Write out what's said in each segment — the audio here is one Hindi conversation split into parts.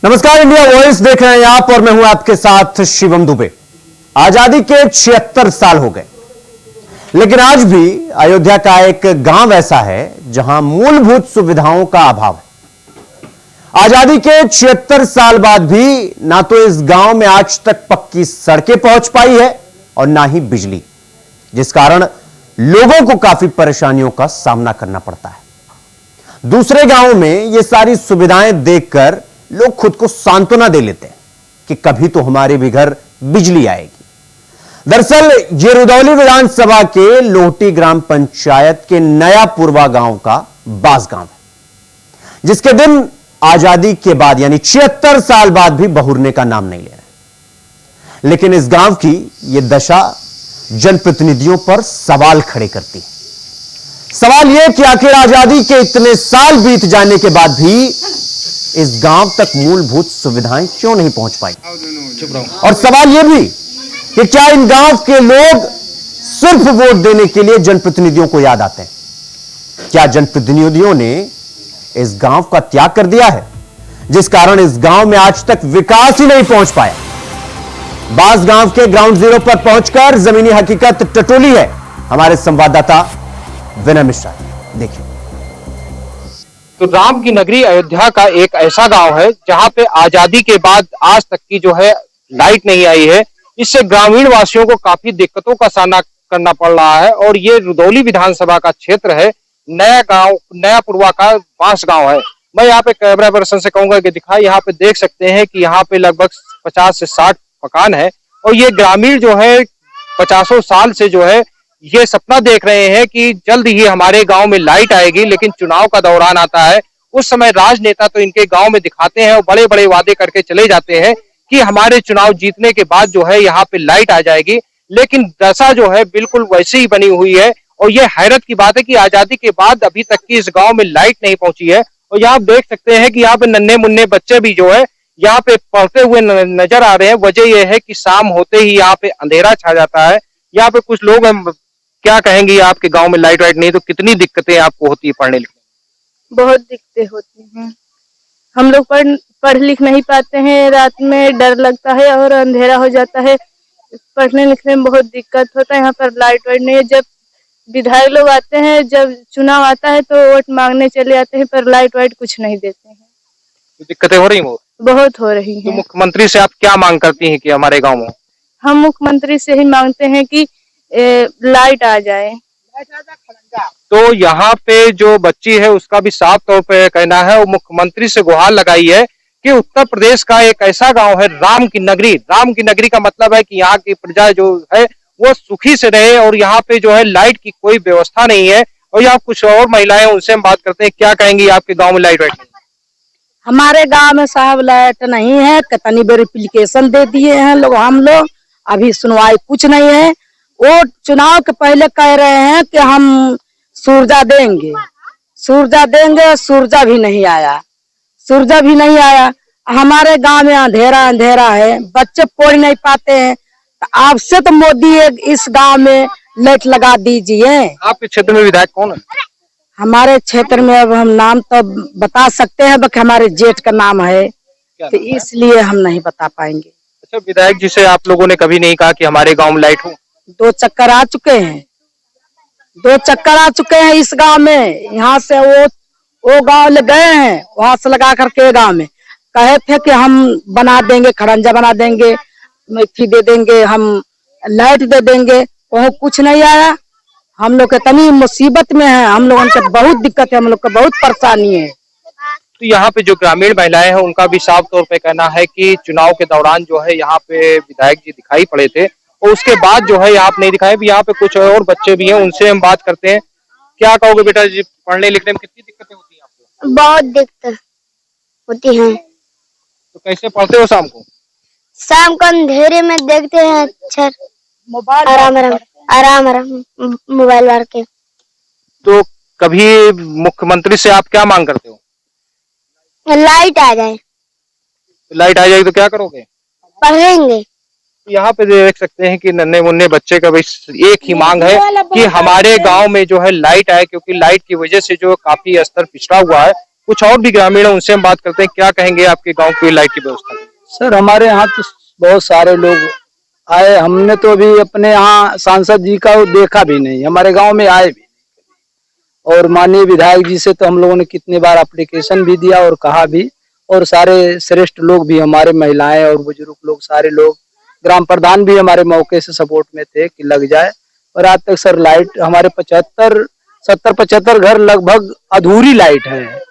नमस्कार, इंडिया वॉइस देख रहे हैं आप और मैं हूं आपके साथ शिवम दुबे। आजादी के 76 साल हो गए, लेकिन आज भी अयोध्या का एक गांव ऐसा है जहां मूलभूत सुविधाओं का अभाव है। आजादी के 76 साल बाद भी ना तो इस गांव में आज तक पक्की सड़कें पहुंच पाई है और ना ही बिजली, जिस कारण लोगों को काफी परेशानियों का सामना करना पड़ता है। दूसरे गांवों में ये सारी सुविधाएं देखकर लोग खुद को सांत्वना दे लेते हैं कि कभी तो हमारे भी घर बिजली आएगी। दरअसल ये रुदौली विधानसभा के लोहटी ग्राम पंचायत के नया पुरवा गांव का बास गांव है, जिसके दिन आजादी के बाद यानी 76 साल बाद भी बहुरने का नाम नहीं ले रहे। लेकिन इस गांव की यह दशा जनप्रतिनिधियों पर सवाल खड़े करती है। सवाल यह कि आखिर आजादी के इतने साल बीत जाने के बाद भी इस गांव तक मूलभूत सुविधाएं क्यों नहीं पहुंच पाई। और सवाल यह भी कि क्या इन गांव के लोग सिर्फ वोट देने के लिए जनप्रतिनिधियों को याद आते हैं? क्या जनप्रतिनिधियों ने इस गांव का त्याग कर दिया है, जिस कारण इस गांव में आज तक विकास ही नहीं पहुंच पाया? बास गांव के ग्राउंड जीरो पर पहुंचकर जमीनी हकीकत टटोली है हमारे संवाददाता विनय मिश्रा। देखिए। तो राम की नगरी अयोध्या का एक ऐसा गांव है जहां पे आजादी के बाद आज तक की जो है लाइट नहीं आई है। इससे ग्रामीण वासियों को काफी दिक्कतों का सामना करना पड़ रहा है। और ये रुदौली विधानसभा का क्षेत्र है, नया गांव, नया पुरवा का बास गांव है। मैं यहाँ पे कैमरा पर्सन से कहूंगा कि दिखाई, यहाँ पे देख सकते हैं कि यहाँ पे लगभग 50 से 60 मकान है। और ये ग्रामीण जो है 50 साल से जो है ये सपना देख रहे हैं कि जल्द ही हमारे गांव में लाइट आएगी। लेकिन चुनाव का दौरान आता है, उस समय राजनेता तो इनके गांव में दिखाते हैं और बड़े बड़े वादे करके चले जाते हैं कि हमारे चुनाव जीतने के बाद जो है यहाँ पे लाइट आ जाएगी। लेकिन दशा जो है बिल्कुल वैसी ही बनी हुई है। और ये हैरत की बात है कि आजादी के बाद अभी तक की इस गाँव में लाइट नहीं पहुंची है। और यहाँ देख सकते हैं कि यहाँ पे नन्हे मुन्ने बच्चे भी जो है यहाँ पे पढ़ते हुए नजर आ रहे हैं। वजह यह है कि शाम होते ही यहाँ पे अंधेरा छा जाता है। यहाँ पे कुछ लोग क्या कहेंगे, आपके गांव में लाइट वाइट नहीं तो कितनी दिक्कतें आपको होती है पढ़ने लिखने में? बहुत दिक्कतें होती हैं। हम लोग पढ़ लिख नहीं पाते हैं, रात में डर लगता है और अंधेरा हो जाता है। पढ़ने लिखने में बहुत दिक्कत होता है। यहाँ पर लाइट वाइट नहीं है। जब विधायक लोग आते हैं, जब चुनाव आता है तो वोट मांगने चले आते हैं, पर लाइट वाइट कुछ नहीं देते हैं। तो दिक्कतें हो रही हैं? बहुत हो रही तो हैं। मुख्यमंत्री से आप क्या मांग करती हैं कि हमारे गाँव में? हम मुख्यमंत्री से ही मांगते हैं कि लाइट आ जाए। तो यहाँ पे जो बच्ची है उसका भी साफ तौर पे कहना है, वो मुख्यमंत्री से गुहार लगाई है कि उत्तर प्रदेश का एक ऐसा गांव है राम की नगरी। राम की नगरी का मतलब है कि यहाँ की प्रजा जो है वो सुखी से रहे। और यहाँ पे जो है लाइट की कोई व्यवस्था नहीं है। और यहाँ कुछ और महिलाएं, उनसे हम बात करते हैं। क्या कहेंगी, आपके गाँव में लाइट वाइट? हमारे गांव में साहब लाइट नहीं है। कितनी बार एप्लीकेशन दे दिए हैं हम लोग, अभी सुनवाई कुछ नहीं है। वो चुनाव के पहले कह रहे हैं कि हम सूरजा देंगे, सूरजा भी नहीं आया। हमारे गांव में अंधेरा है, बच्चे पढ़ नहीं पाते हैं। तो आपसे तो मोदी इस गांव में लाइट लगा दीजिए। आपके क्षेत्र में विधायक कौन है? हमारे क्षेत्र में अब हम नाम तो बता सकते हैं, बाकी हमारे जेठ का नाम है, तो इसलिए हम नहीं बता पाएंगे। अच्छा, विधायक जी से आप लोगों ने कभी नहीं कहा कि हमारे गांव में लाइट हो? 2 चक्कर आ चुके हैं इस गांव में। यहाँ से वो गांव ले गए हैं, वहां से लगा करके गांव में कहे थे कि हम बना देंगे, खड़ंजा बना देंगे, मिट्टी दे देंगे, हम लाइट दे देंगे। वहाँ कुछ नहीं आया। हम लोग इतनी मुसीबत में है, हम लोगों को बहुत दिक्कत है, हम लोग को बहुत परेशानी है। तो यहाँ पे जो ग्रामीण महिलाएं हैं उनका भी साफ तौर पे कहना है कि चुनाव के दौरान जो है यहाँ पे विधायक जी दिखाई पड़े थे और उसके बाद जो है यहाँ पे नहीं दिखाए। यहाँ पे कुछ और बच्चे भी हैं, उनसे हम बात करते हैं। क्या कहोगे बेटा जी, पढ़ने लिखने में कितनी दिक्कतें होती हैं आपको? बहुत दिक्कत होती है। तो कैसे पढ़ते हो शाम को? शाम को अंधेरे में देखते हैं अक्षर, आराम मोबाइल वार के। तो कभी मुख्यमंत्री से आप क्या मांग करते हो? लाइट आ जाए। लाइट आ जाएगी तो क्या करोगे? पढ़ेंगे। यहाँ पे देख सकते हैं कि नन्हे मुन्ने बच्चे का बस एक ही मांग है कि हमारे गांव में जो है लाइट आए, क्योंकि लाइट की वजह से जो काफी स्तर पिछड़ा हुआ है। कुछ और भी ग्रामीण है, उनसे हम बात करते हैं। क्या कहेंगे आपके गांव की लाइट की व्यवस्था? सर हमारे यहाँ तो बहुत सारे लोग आए, हमने तो अभी अपने यहाँ सांसद जी का देखा भी नहीं, हमारे गांव में आए भी नहीं। और माननीय विधायक जी से तो हम लोगों ने कितनी बार एप्लीकेशन भी दिया और कहा भी, और सारे श्रेष्ठ लोग भी, हमारे महिलाएं और बुजुर्ग लोग, सारे लोग, ग्राम प्रधान भी हमारे मौके से सपोर्ट में थे कि लग जाए। और आज तक सर लाइट हमारे 70-75 घर लगभग अधूरी लाइट है।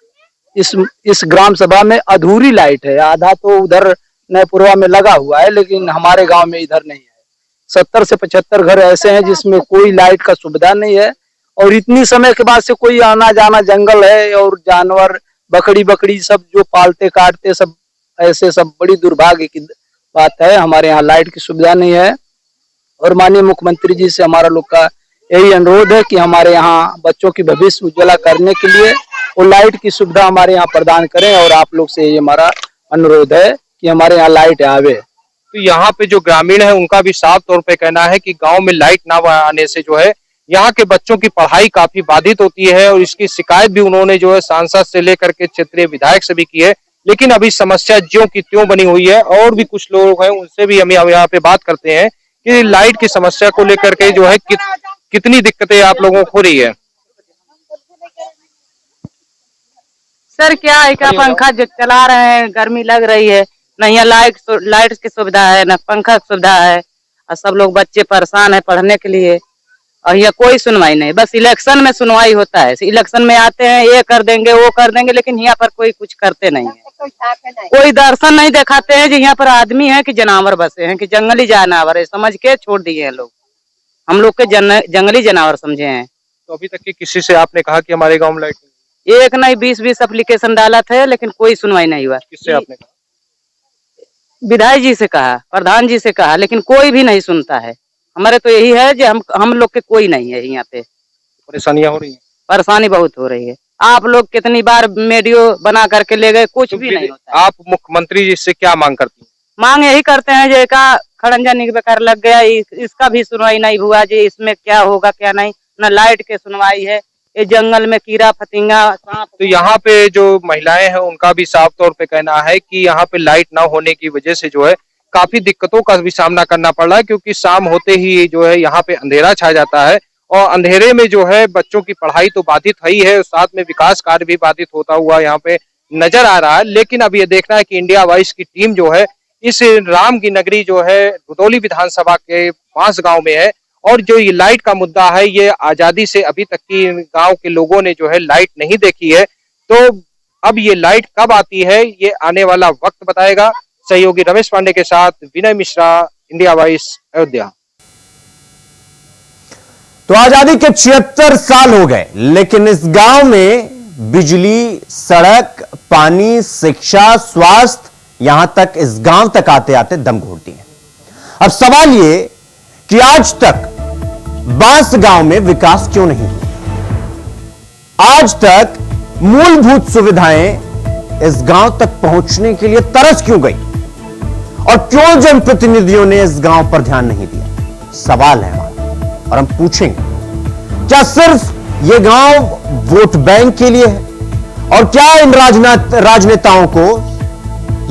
इस ग्राम सभा में अधूरी लाइट है, आधा तो उधर नयपुरवा में लगा हुआ है, लेकिन हमारे गांव में इधर नहीं है। 70 से 75 घर ऐसे हैं जिसमें कोई लाइट का सुविधा नहीं है। और इतनी समय के बाद से कोई आना जाना, जंगल है और जानवर बकरी सब जो पालते काटते सब, ऐसे सब बड़ी दुर्भाग्य की बात है। हमारे यहाँ लाइट की सुविधा नहीं है। और माननीय मुख्यमंत्री जी से हमारा लोग का यही अनुरोध है कि हमारे यहाँ बच्चों की भविष्य उज्ज्वला करने के लिए वो लाइट की सुविधा हमारे यहाँ प्रदान करें। और आप लोग से ये हमारा अनुरोध है कि हमारे यहाँ लाइट आवे। तो यहाँ पे जो ग्रामीण है उनका भी साफ तौर पे कहना है कि गांव में लाइट ना आने से जो है यहाँ के बच्चों की पढ़ाई काफी बाधित होती है। और इसकी शिकायत भी उन्होंने जो है सांसद से लेकर के क्षेत्रीय विधायक से भी की है, लेकिन अभी समस्या ज्यों की त्यों बनी हुई है। और भी कुछ लोग हैं, उनसे भी हम यहाँ पे बात करते हैं कि लाइट की समस्या को लेकर के जो है कितनी दिक्कतें आप लोगों को हो रही है। सर क्या है, क्या पंखा जो चला रहे हैं, गर्मी लग रही है, न यहाँ लाइट की सुविधा है, न पंखा की सुविधा है। और सब लोग बच्चे परेशान है पढ़ने के लिए, और यहाँ कोई सुनवाई नहीं। बस इलेक्शन में सुनवाई होता है, इलेक्शन में आते हैं, ये कर देंगे वो कर देंगे, लेकिन यहाँ पर कोई कुछ करते नहीं है। कोई दर्शन नहीं दिखाते हैं कि यहाँ पर आदमी है कि जानवर बसे हैं, कि जंगली जानवर है समझ के छोड़ दिए हैं लोग। हम लोग के जंगली जानवर समझे हैं। तो अभी तक की किसी से आपने कहा कि हमारे गाँव में लाइट नहीं? एक नहीं 20 एप्लीकेशन डाला था, लेकिन कोई सुनवाई नहीं हुआ। किससे आपने कहा? विधायक जी से कहा, प्रधान जी से कहा, लेकिन कोई भी नहीं सुनता है। हमारे तो यही है कि हम लोग के कोई नहीं है यहाँ पे। परेशानियां हो रही है? परेशानी बहुत हो रही है। आप लोग कितनी बार वीडियो बना करके ले गए, कुछ भी नहीं होता है। आप मुख्यमंत्री जी से क्या मांग करती हैं? मांग यही करते हैं जो का खड़ंजा निकबेकार लग गया, इसका भी सुनवाई नहीं हुआ जी, इसमें क्या होगा क्या नहीं। न लाइट के सुनवाई है, ये जंगल में कीड़ा फतिंगा सांप। तो यहाँ पे जो महिलाएं हैं उनका भी साफ तौर पे कहना है कि यहाँ पे लाइट ना होने की वजह से जो है काफी दिक्कतों का भी सामना करना पड़ रहा है, क्योंकि शाम होते ही जो है यहाँ पे अंधेरा छा जाता है। और अंधेरे में जो है बच्चों की पढ़ाई तो बाधित है ही है, साथ में विकास कार्य भी बाधित होता हुआ यहाँ पे नजर आ रहा है। लेकिन अब ये देखना है कि इंडिया वाइज की टीम जो है इस राम की नगरी जो है रुदौली विधानसभा के 5 गांव में है। और जो ये लाइट का मुद्दा है, ये आजादी से अभी तक की गांव के लोगों ने जो है लाइट नहीं देखी है। तो अब ये लाइट कब आती है, ये आने वाला वक्त बताएगा। सहयोगी रमेश पांडे के साथ विनय मिश्रा, इंडिया वॉइस, अयोध्या। तो आजादी के 76 साल हो गए, लेकिन इस गांव में बिजली, सड़क, पानी, शिक्षा, स्वास्थ्य, यहां तक इस गांव तक आते आते दम घोट दिए। अब सवाल ये कि आज तक बांस गांव में विकास क्यों नहीं हुआ? आज तक मूलभूत सुविधाएं इस गांव तक पहुंचने के लिए तरस क्यों गई? और क्यों जनप्रतिनिधियों ने इस गांव पर ध्यान नहीं दिया? सवाल है हमारा और हम पूछेंगे, क्या सिर्फ ये गांव वोट बैंक के लिए है? और क्या इन राजनेताओं को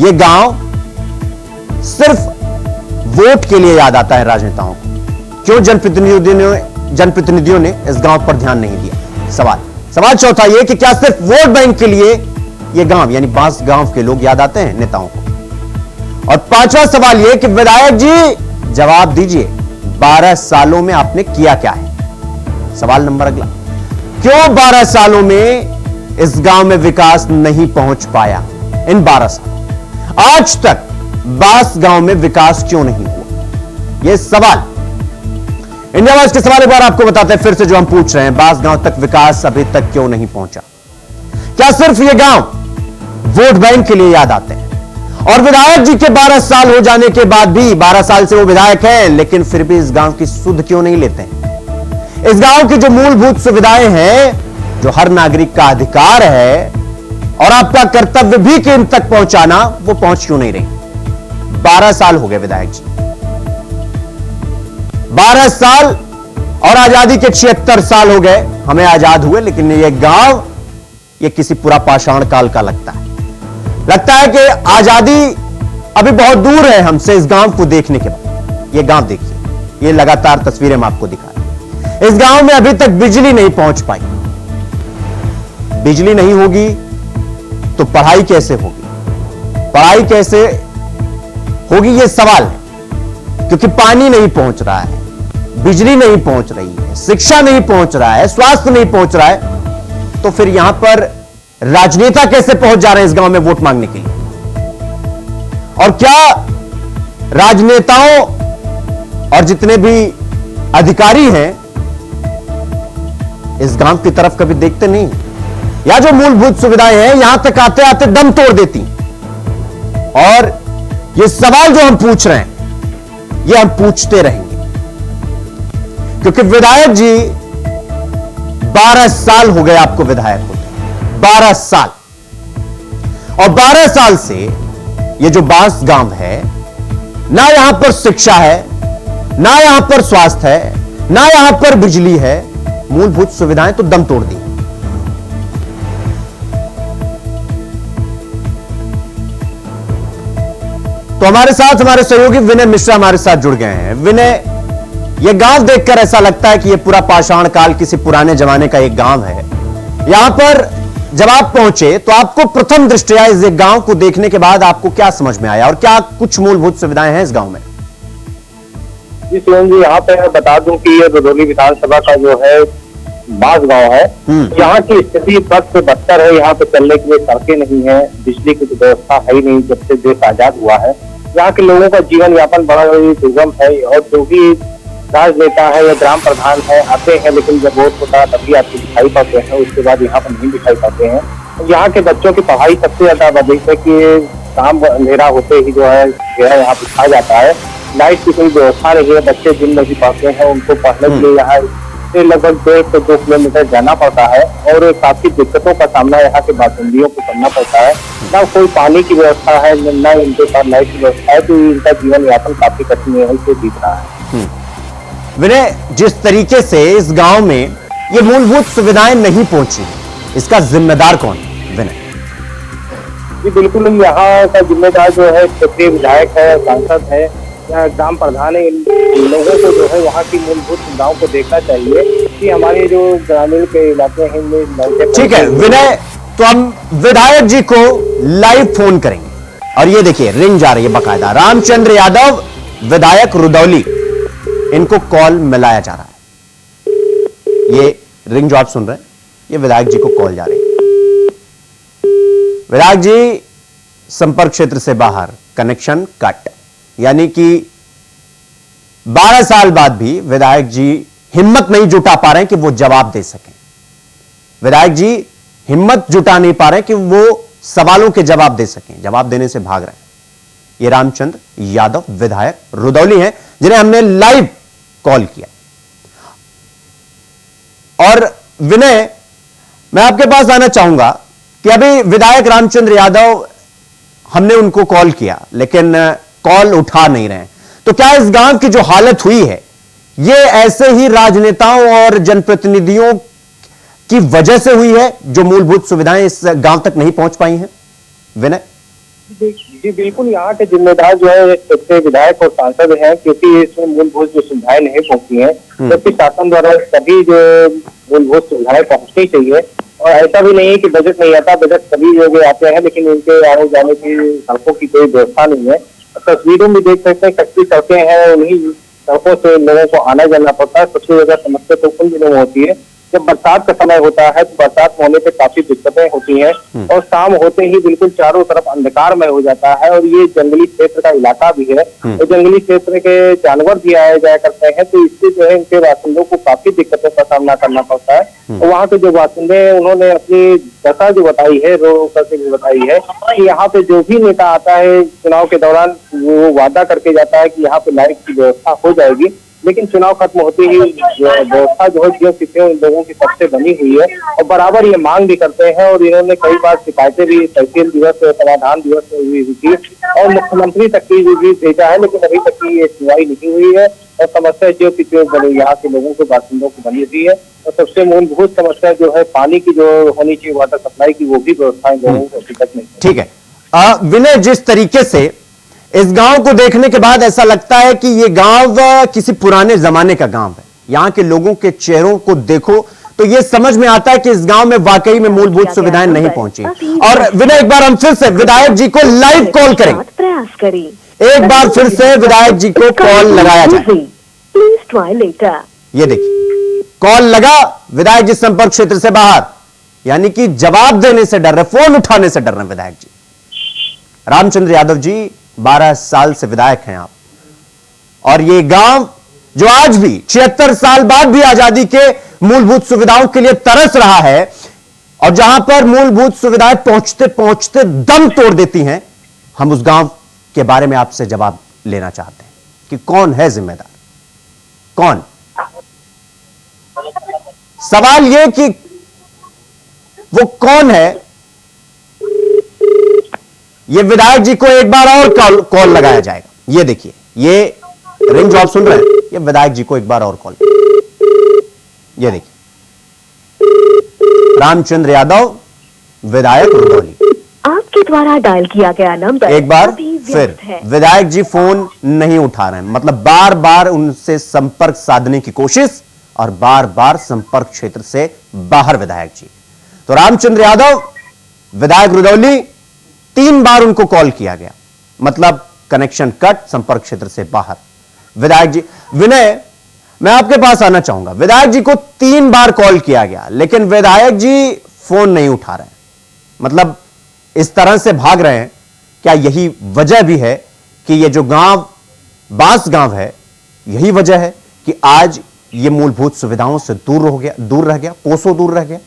ये गांव सिर्फ वोट के लिए याद आता है? राजनेताओं को क्यों जनप्रतिनिधियों ने इस गांव पर ध्यान नहीं दिया? सवाल चौथा यह कि क्या सिर्फ वोट बैंक के लिए ये गांव यानी बांस गांव के लोग याद आते हैं नेताओं को? और 5वां सवाल यह कि विधायक जी जवाब दीजिए, 12 सालों में आपने किया क्या है? सवाल नंबर अगला, क्यों 12 सालों में इस गांव में विकास नहीं पहुंच पाया? इन 12 साल आज तक बांस गांव में विकास क्यों नहीं हुआ? यह सवाल इंडिया वॉइस के सवाल एक बार आपको बताते हैं फिर से जो हम पूछ रहे हैं, बांस गांव तक विकास अभी तक क्यों नहीं पहुंचा? क्या सिर्फ ये गांव वोट बैंक के लिए याद आते हैं? और विधायक जी के 12 साल हो जाने के बाद भी, 12 साल से वो विधायक हैं, लेकिन फिर भी इस गांव की सुध क्यों नहीं लेते हैं? इस गांव की जो मूलभूत सुविधाएं हैं, जो हर नागरिक का अधिकार है और आपका कर्तव्य भी कि इन तक पहुंचाना, वो पहुंच क्यों नहीं रही? 12 साल हो गए विधायक जी, 12 साल और आजादी के 76 साल हो गए, हमें आजाद हुए, लेकिन ये गांव, ये किसी पूरा पाषाण काल का लगता है कि आजादी अभी बहुत दूर है हमसे इस गांव को देखने के बाद। ये गांव देखिए, ये लगातार तस्वीरें हम आपको दिखा रहे हैं। इस गांव में अभी तक बिजली नहीं पहुंच पाई। बिजली नहीं होगी तो पढ़ाई कैसे होगी? पढ़ाई कैसे होगी ये सवाल है, क्योंकि पानी नहीं पहुंच रहा है, बिजली नहीं पहुंच रही है, शिक्षा नहीं पहुंच रहा है, स्वास्थ्य नहीं पहुंच रहा है। तो फिर यहां पर राजनेता कैसे पहुंच जा रहे हैं इस गांव में वोट मांगने के लिए? और क्या राजनेताओं और जितने भी अधिकारी हैं इस गांव की तरफ कभी देखते नहीं? या जो मूलभूत सुविधाएं हैं यहां तक आते आते दम तोड़ देती। और ये सवाल जो हम पूछ रहे हैं ये हम पूछते रहेंगे, क्योंकि विधायक जी 12 साल हो गए आपको विधायक होते, 12 साल। और 12 साल से ये जो बांस गांव है, ना यहां पर शिक्षा है, ना यहां पर स्वास्थ्य है, ना यहां पर बिजली है, मूलभूत सुविधाएं तो दम तोड़ दी। तो हमारे साथ हमारे सहयोगी विनय मिश्रा हमारे साथ जुड़ गए हैं। विनय, यह गांव देखकर ऐसा लगता है कि यह पूरा पाषाण काल किसी पुराने जमाने का एक गांव है। यहां पर जब आप पहुंचे तो आपको प्रथम दृष्टया इस गांव को देखने के बाद आपको क्या समझ में आया और क्या कुछ मूलभूत सुविधाएं हैं इस गांव में? जी शिवम जी, यहाँ पे बता दूं कि ये रुदौली विधानसभा का जो है बांस गांव है। यहाँ की स्थिति बद से बदतर है। यहाँ पे चलने के लिए सड़कें नहीं है, बिजली की व्यवस्था है ही नहीं जब से देश आजाद हुआ है। यहाँ के लोगों का जीवन यापन बड़ा ही दुर्गम है। और जो भी राजनेता है या ग्राम प्रधान है आते हैं, लेकिन जब वोट होता है तभी आपको दिखाई पाते हैं, उसके बाद यहाँ पर नहीं दिखाई पाते हैं। यहाँ के बच्चों की पढ़ाई सबसे ज्यादा अधिक है कि शाम अंधेरा होते ही जो है यहाँ पे खा जाता है। लाइट की कोई व्यवस्था नहीं है, बच्चे दिन में भी पढ़ते हैं, उनको पढ़ने के लिए यहाँ से लगभग 1.5 से 2 किलोमीटर जाना पड़ता है और काफी दिक्कतों का सामना यहाँ के बासिंदियों को करना पड़ता है। ना कोई पानी की व्यवस्था है, न इनके पास लाइट की व्यवस्था है, तो इनका जीवन यापन काफी कठिन से बीत रहा है। विनय, जिस तरीके से इस गांव में ये मूलभूत सुविधाएं नहीं पहुंची, इसका जिम्मेदार कौन है विनय? जी बिल्कुल, यहाँ का जिम्मेदार जो है क्षेत्रीय विधायक है, सांसद है या ग्राम प्रधान है। इन लोगों को जो है यहाँ की मूलभूत सुविधाओं को देखना चाहिए कि हमारे जो ग्रामीण के इलाके हैं इनमें। ठीक है विनय, तो हम विधायक जी को लाइव फोन करेंगे और ये देखिए रिंग जा रही है बकायदा। रामचंद्र यादव विधायक रुदौली, इनको कॉल मिलाया जा रहा है। ये रिंग जो आप सुन रहे हैं ये विधायक जी को कॉल जा रही है। विधायक जी संपर्क क्षेत्र से बाहर, कनेक्शन कट, यानी कि 12 साल बाद भी विधायक जी हिम्मत नहीं जुटा पा रहे हैं कि वो जवाब दे सकें। विधायक जी हिम्मत जुटा नहीं पा रहे हैं कि वो सवालों के जवाब दे सकें, जवाब देने से भाग रहे हैं। ये रामचंद्र यादव विधायक रुदौली हैं जिन्हें हमने लाइव कॉल किया। और विनय, मैं आपके पास आना चाहूंगा कि अभी विधायक रामचंद्र यादव, हमने उनको कॉल किया लेकिन कॉल उठा नहीं रहे हैं। तो क्या इस गांव की जो हालत हुई है ये ऐसे ही राजनेताओं और जनप्रतिनिधियों की वजह से हुई है जो मूलभूत सुविधाएं इस गांव तक नहीं पहुंच पाई हैं विनय? जी बिल्कुल, यहाँ के जिम्मेदार जो है क्षेत्रीय विधायक और सांसद हैं, क्योंकि इसमें मूलभूत जो सुविधाएं नहीं पहुंची हैं, जबकि शासन द्वारा सभी जो मूलभूत सुविधाएं पहुंचनी चाहिए। और ऐसा भी नहीं है कि बजट नहीं आता, बजट सभी जगह आते हैं, लेकिन इनके आने जाने की सड़कों की कोई व्यवस्था नहीं है। तस्वीरों में देख सकते हैं कच्ची सड़कें हैं, उन्हीं सड़कों से लोगों को आना जाना पड़ता है। सबसे ज्यादा समस्या तो उन दिनों में होती है जब बरसात का समय होता है, तो बरसात होने पे काफी दिक्कतें होती हैं और शाम होते ही बिल्कुल चारों तरफ अंधकारमय हो जाता है। और ये जंगली क्षेत्र का इलाका भी है और जंगली क्षेत्र के जानवर भी आए जाया करते हैं, तो इससे जो है इनके बासिंदों को काफी दिक्कतों का सामना करना पड़ता है। और वहाँ के जो बासिंदे हैं उन्होंने अपनी दशा जो बताई है, रो करके भी बताई है कि यहाँ पे जो भी नेता आता है चुनाव के दौरान वो वादा करके जाता है कि यहाँ पे लाइट की व्यवस्था हो जाएगी, लेकिन चुनाव खत्म होते ही व्यवस्था जो है जियो किसी इन लोगों की सबसे बनी हुई है और बराबर ये मांग भी करते हैं। और इन्होंने कई बार शिकायतें भी तहसील दिवस, समाधान दिवस में हुई थी और मुख्यमंत्री तक की भी भेजा है, लेकिन अभी तक की ये सुनवाई नहीं हुई है। और समस्या जो कि यहाँ के लोगों को, बासिंदों को बनी हुई है। और सबसे मूलभूत समस्या जो है पानी की जो होनी चाहिए, वाटर सप्लाई की, वो भी व्यवस्थाएं लोगों को दिक्कत नहीं। ठीक है विनय, जिस तरीके से इस गांव को देखने के बाद ऐसा लगता है कि ये गांव किसी पुराने जमाने का गांव है। यहां के लोगों के चेहरों को देखो तो ये समझ में आता है कि इस गांव में वाकई में मूलभूत सुविधाएं नहीं पहुंची। और विनय, एक बार हम फिर से विधायक जी को लाइव कॉल करेंगे, प्रयास करें। एक बार फिर से विधायक जी को कॉल लगाया जाए। Please try later. ये देखिए कॉल लगा, विधायक जी संपर्क क्षेत्र से बाहर, यानी कि जवाब देने से डर रहे, फोन उठाने से डर रहे विधायक जी। रामचंद्र यादव जी 12 साल से विधायक हैं आप, और ये गांव जो आज भी 76 साल बाद भी आजादी के मूलभूत सुविधाओं के लिए तरस रहा है, और जहां पर मूलभूत सुविधाएं पहुंचते पहुंचते दम तोड़ देती हैं, हम उस गांव के बारे में आपसे जवाब लेना चाहते हैं कि कौन है जिम्मेदार, कौन। सवाल यह कि वो कौन है, ये विधायक जी को एक बार और कॉल लगाया जाएगा। ये देखिए, ये रिंग जो आप सुन रहे हैं, ये विधायक जी को एक बार और कॉल। ये देखिए, रामचंद्र यादव, विधायक रुदौली। आपके द्वारा डायल किया गया नंबर एक बार अभी फिर व्यस्त है। विधायक जी फोन नहीं उठा रहे हैं, मतलब बार बार उनसे संपर्क साधने की कोशिश और बार बार संपर्क क्षेत्र से बाहर विधायक जी। तो रामचंद्र यादव, विधायक रुदौली, 3 बार उनको कॉल किया गया, मतलब कनेक्शन कट, संपर्क क्षेत्र से बाहर। विधायक जी, विनय मैं आपके पास आना चाहूंगा, विधायक जी को 3 बार कॉल किया गया लेकिन विधायक जी फोन नहीं उठा रहे हैं, मतलब इस तरह से भाग रहे हैं। क्या यही वजह भी है कि ये जो गांव बांस गांव है, यही वजह है कि आज ये मूलभूत सुविधाओं से दूर रह गया, कोसों दूर रह गया?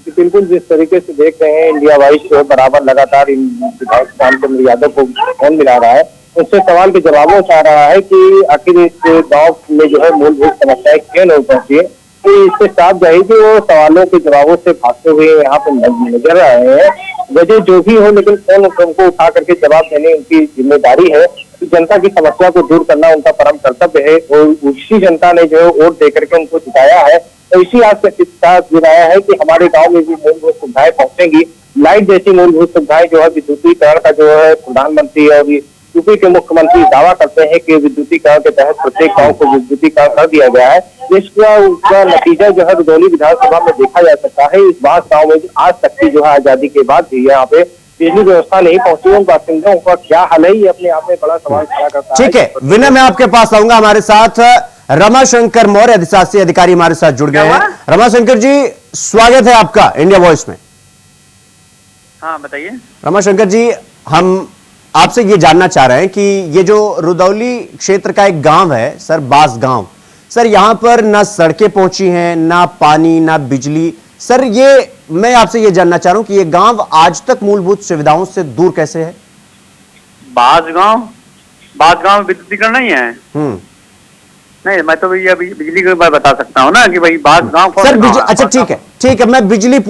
बिल्कुल, जिस तरीके से देख रहे हैं इंडिया वाइज जो है बराबर लगातार इन विधायक रामचंद्र यादव को फोन मिला रहा है, उससे सवाल के जवाबों चाह रहा है कि आखिर इस गांव में जो है मूलभूत समस्याएं क्यों नहीं पहुंची है। तो इससे साफ जाहिर कि वो सवालों के जवाबों से भागते हुए यहाँ पे नजर आ रहे हैं। वजह जो भी हो, लेकिन फोन उनको उठा करके जवाब देने उनकी जिम्मेदारी है। कि जनता की समस्या को दूर करना उनका परम कर्तव्य है, और उसी जनता ने जो है वोट देकर के उनको जिताया है। तो इसी आस से विश्वास दिलाया है कि हमारे गांव में भी मूलभूत सुविधाएं पहुंचेंगी। लाइट जैसी मूलभूत सुविधाएं जो है, विद्युतीकरण का जो है प्रधानमंत्री और यूपी के मुख्यमंत्री दावा करते हैं कि विद्युतीकरण के तहत प्रत्येक गांव को विद्युतीकरण कर दिया गया है। इसका नतीजा जो है रुदौली विधानसभा में देखा जा सकता है। इस बात गाँव में आज तक की जो है आजादी के बाद भी यहाँ पे बिजली व्यवस्था नहीं पहुंची, उन बासिंदों का क्या हाल है, ये अपने आप में बड़ा सवाल खड़ा करता है। ठीक है विनय, मैं आपके पास आऊंगा। हमारे साथ रमाशंकर मौर्य, अधिशासी अधिकारी हमारे साथ जुड़ गए हैं। रमाशंकर जी, स्वागत है आपका इंडिया वॉइस में। हाँ बताइए। रमाशंकर जी, हम आपसे ये जानना चाह रहे हैं कि ये जो रुदौली क्षेत्र का एक गांव है सर, बास गांव, सर यहाँ पर ना सड़कें पहुंची हैं, ना पानी, ना बिजली। सर ये मैं आपसे ये जानना चाह रहा हूं कि ये गांव आज तक मूलभूत सुविधाओं से दूर कैसे है? बास गांव विद्युतीकरण नहीं है। नहीं, मैं तो भैया अभी बिजली के बारे बता सकता हूँ ना कि भाई बास गांव सर अच्छा ठीक है मैं बिजली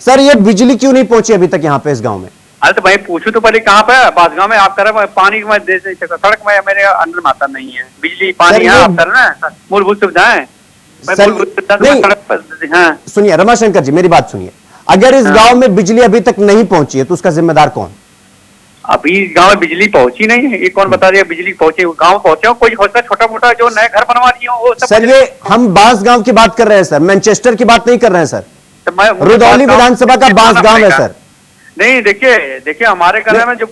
सर ये बिजली क्यों नहीं पहुंची अभी तक यहाँ पे इस गांव में? अरे तो भाई पूछू तो पहले कहाँ पे बास गांव में आप कर रहे पानी में दे सकता, सड़क में मेरे अंदर में आता नहीं है, बिजली पानी है आप कर रहे हैं, मूलभूत सुविधाएं। सुनिए रमाशंकर जी, मेरी बात सुनिए, अगर इस गांव में बिजली अभी तक नहीं पहुंची है तो उसका जिम्मेदार कौन? अभी गांव में बिजली पहुंची नहीं है, ये कौन बता दिया बिजली पहुंची? गांव पहुंचे हो, कोई होता छोटा मोटा जो नए घर बनवा दिए हो वो सब। सर ये हम बांस गांव की बात कर रहे हैं सर, मैनचेस्टर की बात नहीं कर रहे हैं सर। रुदौली विधानसभा का बांस गांव है सर। नहीं देखिए हमारे घर में जो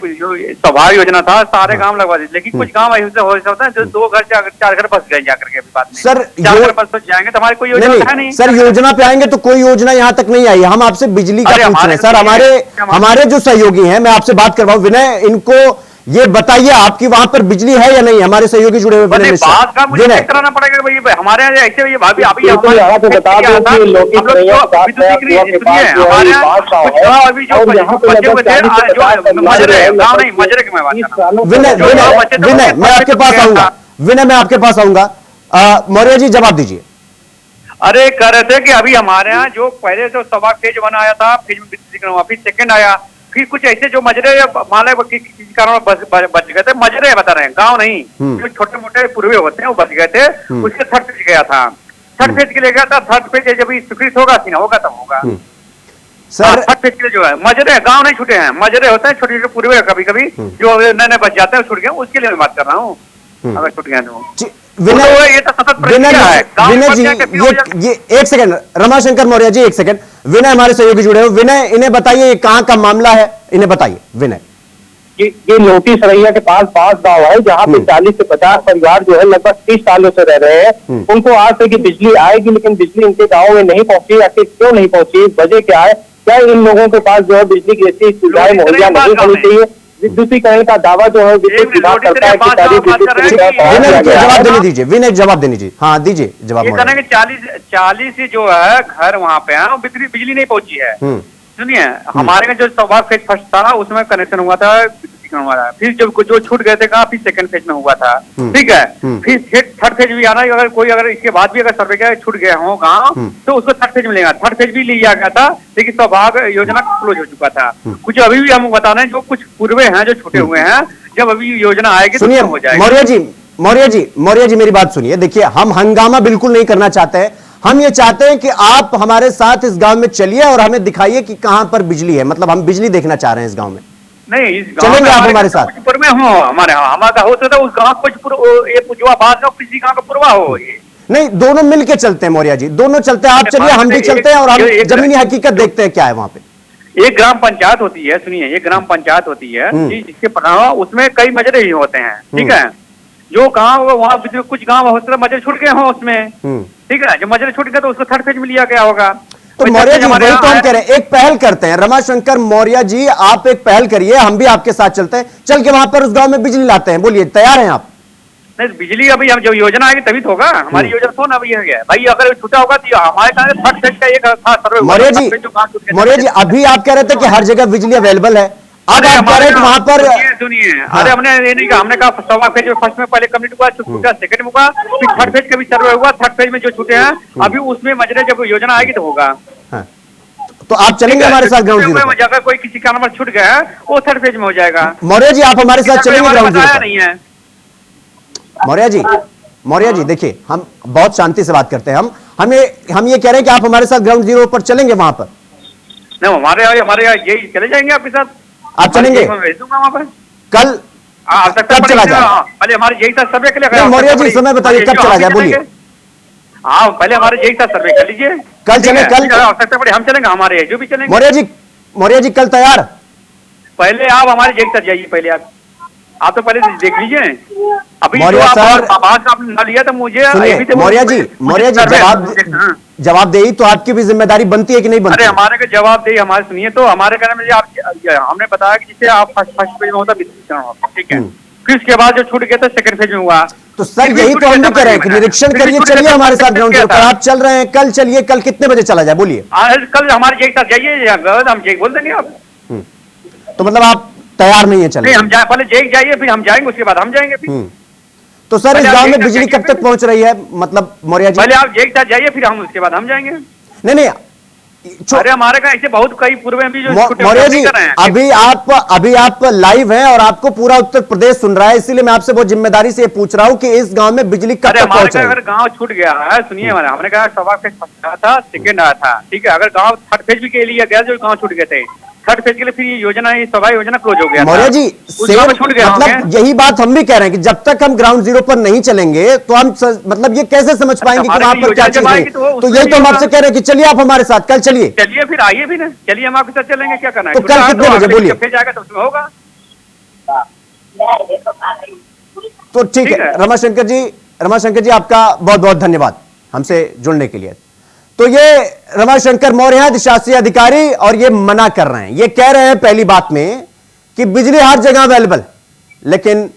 सभा योजना था सारे गांव लगवा दी, लेकिन कुछ गांव ऐसे हो सकता है जो 2 घर 4 घर बस गए जाकर के। अभी बात नहीं सर, 4 घर बस जाएंगे तो हमारी कोई योजना है नहीं सर। योजना पे आएंगे तो कोई योजना यहाँ तक नहीं आई। हम आपसे बिजली का पूछ रहे हैं सर। हमारे जो सहयोगी हैं, मैं आपसे बात करवाऊं, विनय, इनको ये बताइए आपकी वहां पर बिजली है या नहीं? हमारे सहयोगी जुड़े हुए बात का मुझे चेक कराना पड़ेगा भाई, हमारे यहाँ ऐसे ये भाभी अभी बता दो कि हमारे यहाँ अभी जो बच्चे हुए थे मजरे की मैं बात कर रहा हूं। विनय मैं आपके पास आऊंगा, विनय मैं आपके पास आऊंगा। मौर्य जी जवाब दीजिए। अरे कह रहे थे कि अभी हमारे यहाँ जो पहले जो सभा फेज 1 आया था, फेज में विद्युतीकरण हुआ, फिर सेकंड आया, फिर कुछ ऐसे जो मजरे मान लो किसी कारण बच गए थे, मजरे बता रहे हैं, गाँव नहीं, जो छोटे मोटे पूर्वे होते हैं वो बच गए थे। उसके थर्ड फेज गया था, थर्ड फेज के लिए गया था, थर्ड फेज जब स्वीकृत होगा सीना होगा तब होगा सर। थर्ड फेज के लिए जो है मजरे, गाँव नहीं छूटे हैं, मजरे होते हैं छोटे छोटे पूर्वे, कभी कभी जो नए नए बच जाते हैं छूट गए, उसके लिए मैं बात कर रहा हूँ। अगर छूट गया तो विनय, ये तो सतत विनय प्रक्रिया है। विनय जी, ये एक सेकंड, रमाशंकर मौर्य जी एक सेकंड, विनय हमारे सहयोगी जुड़े हो। विनय, इन्हें बताइए ये कहां का मामला है, इन्हें बताइए विनय। ये लोटी सरैया के पास 5 गांव है जहाँ पे 40 से 50 परिवार जो है लगभग 30 सालों से रह रहे हैं। उनको आज तक बिजली आएगी, लेकिन बिजली इनके गाँव में नहीं पहुंची। आखिर क्यों नहीं पहुंची, वजह क्या है? क्या इन लोगों के पास जो है बिजली की ऐसी सुविधाएं मुहैया नहीं होनी चाहिए? विद्युतीकरण का दावा जो है विद्युत विभाग करता है कि सारी विनय जवाब देने दीजिए, विनय जवाब देने दीजिए। हाँ दीजिए जवाब। ये कहना कि 40 जो है घर वहाँ पे है, बिजली नहीं पहुंची है। सुनिए, हमारे का जो सवा फेज फर्स्ट था उसमें कनेक्शन हुआ था, हुआ था। फिर जो छूट गए थे कहाँ, फिर सेकंड फेज में हुआ था, ठीक है। फिर थर्ड फेज भी आना, अगर कोई अगर इसके बाद भी अगर सर्वे का छूट गया हो गाँव तो उसको थर्ड फेज मिलेगा। थर्ड फेज भी लिया गया था, लेकिन सौभाग्य योजना क्लोज हो चुका था। कुछ अभी भी हम बता रहे हैं, जो कुछ पूर्वे हैं जो छूटे हुए हैं, जब अभी योजना आएगी तो हो जाएगा। मौर्य जी मेरी बात सुनिए। देखिए, हम हंगामा बिल्कुल नहीं करना चाहते हैं, हम ये चाहते हैं कि आप हमारे साथ इस गांव में चलिए और हमें दिखाइए कि कहां पर बिजली है। मतलब हम बिजली देखना चाह रहे हैं इस गांव में। नहीं, इस चलेंगे आप हमारे साथ? में हो हमारा हो सकता है उस गाँव कुछ जो आबाद का किसी गाँव का पूर्वा हो। नहीं, दोनों मिलके चलते हैं मौर्य जी, दोनों चलते हैं। आप चलिए, हम भी चलते हैं और हम जमीनी हकीकत देखते हैं क्या है वहां पे। एक ग्राम पंचायत होती है, सुनिए, एक ग्राम पंचायत होती है जिसके प्रभाव उसमें कई मजरे ही होते हैं, ठीक है। जो गाँव वहाँ कुछ गाँव हो सकता है मजरे छूट गए हो उसमें, ठीक है। जो मजरे छूट गए तो उसको थर्ड फेज में लिया गया होगा। तो मौर्य जी वही तो हम कह रहे हैं, एक पहल करते हैं। रमाशंकर मौर्य जी, आप एक पहल करिए, हम भी आपके साथ चलते हैं, चल के वहां पर उस गांव में बिजली लाते हैं। बोलिए, तैयार हैं आप? नहीं, बिजली अभी हम जब योजना आएगी तभी तो होगा। हमारी योजना तो ना अभी है भाई, अगर छूटा होगा तो हमारे थर्ड फेज का एक खास सर्वे। मौर्य जी, अभी आप कह रहे थे कि हर जगह बिजली अवेलेबल है, अब आप कह रहे हैं वहां पर। सुनिए, अरे हमने ये नहीं कहा, हमने कहा सवा फेज में फर्स्ट में पहले कंप्लीट हुआ, छूटा सेकंड में हुआ, फिर थर्ड फेज का भी सर्वे हुआ। थर्ड फेज में जो छूटे हैं अभी उसमें मजरे जब योजना आएगी तो होगा। तो आप चलेंगे हमारे साथ ग्राउंड जीरो पर? अगर कोई किसी कारण छूट गया है वो थर्ड फेज में हो जाएगा। मौर्य जी, आप हमारे साथ चलेंगे ग्राउंड जीरो पर? नहीं है मौर्य जी देखिए, हम बहुत शांति से बात करते हैं। हम ये कह रहे हैं कि आप हमारे साथ ग्राउंड जीरो पर चलेंगे वहां पर? नहीं, हमारे यहाँ यही चले जाएंगे आपके साथ। आप चलेंगे? भेज दूंगा वहां पर। कल चला जाए? पहले हमारे यही साथ सर्वे के लिए। मौर्य जी समय बताइए, कब चला जाए, बोलिए। हाँ, पहले हमारे यही साथ सर्वे कर लीजिए। कल चले? कल आवश्यकता पड़े हम चलेंगे, हमारे जो भी चलेंगे। मौर्य जी कल तैयार? पहले आप हमारे यही साथ जाइए, पहले आप तो पहले देख लीजिए। अभी मौर्य सर, आपने ना लिया तो मुझे मौर्य जी जवाबदेही तो आपकी भी जिम्मेदारी बनती है कि नहीं बनती? अरे हमारे का जवाबदेही हमारे सुनिए, तो हमारे कहने में हमने बताया कि जिससे आप फर्स्ट फेज में होता विद्युतीकरण होता, ठीक है। फिर उसके बाद जो छूट गया था सेकंड फेज में हुआ। तो सर यही तो हम भी कह रहे हैं कि निरीक्षण करिए, चलिए हमारे साथ ग्राउंड जीरो पर। आप चल रहे हैं, कल चलिए। कल कितने बजे चला जाए, बोलिए? कल हमारे जय साथ जाइए, हम जय बोल देंगे आप। तो मतलब आप तैयार नहीं है चलने? नहीं, हम पहले जय जाइए, फिर हम जाएंगे, उसके बाद हम जाएंगे फिर। तो सर इस गांव में बिजली कब तक पहुंच रही है, मतलब मौर्य जी? पहले आप जय साथ जाइए, फिर हम उसके बाद हम जाएंगे। नहीं, अरे हमारे का ऐसे बहुत कई पूर्व में भी जो मौर्य जी, अभी आप लाइव हैं और आपको पूरा उत्तर प्रदेश सुन रहा है, इसीलिए मैं आपसे बहुत जिम्मेदारी से पूछ रहा हूं कि इस गांव में बिजली कब तक पहुंच रही है? अगर गांव छूट गया है, सुनिए, हमने कहा सवा फेज आया था, सेकंड आया था, ठीक है। अगर गांव थर्ड फेज भी के लिए गया, जो गांव छूट गए थे थर्ड फेज के लिए, फिर ये योजना, ये सभा योजना क्लोज हो गया। मौर्य जी छूट गया, मतलब यही बात हम भी कह रहे हैं कि जब तक हम ग्राउंड जीरो पर नहीं चलेंगे तो हम मतलब ये कैसे समझ पाएंगे कि वहां पर क्या चीज है? तो यही तो हम आपसे कह रहे हैं कि चलिए आप हमारे साथ, कल चलिए। चलिए, फिर आइए भी ना, चलिए हम आपके साथ चलेंगे, क्या करना है। तो कल कितने बजे, बोलिए? फेज आएगा तो उसमें होगा। तो ठीक है रमाशंकर जी, आपका बहुत बहुत धन्यवाद हमसे जुड़ने के लिए। तो ये रमाशंकर मौर्य हैं, शासकीय अधिकारी, और ये मना कर रहे हैं। ये कह रहे हैं पहली बात में कि बिजली हर जगह अवेलेबल, लेकिन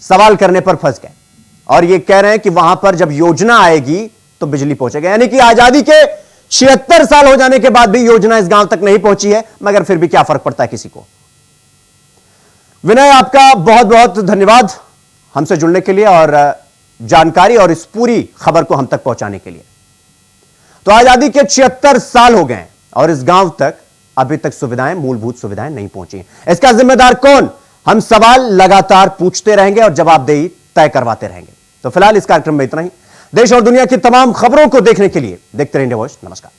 सवाल करने पर फंस गए और ये कह रहे हैं कि वहां पर जब योजना आएगी तो बिजली पहुंचेगा। यानी कि आजादी के 76 साल हो जाने के बाद भी योजना इस गांव तक नहीं पहुंची है, मगर फिर भी क्या फर्क पड़ता है किसी को। विनय, आपका बहुत बहुत धन्यवाद हमसे जुड़ने के लिए और जानकारी और इस पूरी खबर को हम तक पहुंचाने के लिए। तो आजादी के 76 साल हो गए और इस गांव तक अभी तक सुविधाएं, मूलभूत सुविधाएं नहीं पहुंची। इसका जिम्मेदार कौन? हम सवाल लगातार पूछते रहेंगे और जवाबदेही तय करवाते रहेंगे। तो फिलहाल इस कार्यक्रम में इतना ही। देश और दुनिया की तमाम खबरों को देखने के लिए देखते रहिए इंडिया वॉइस। नमस्कार।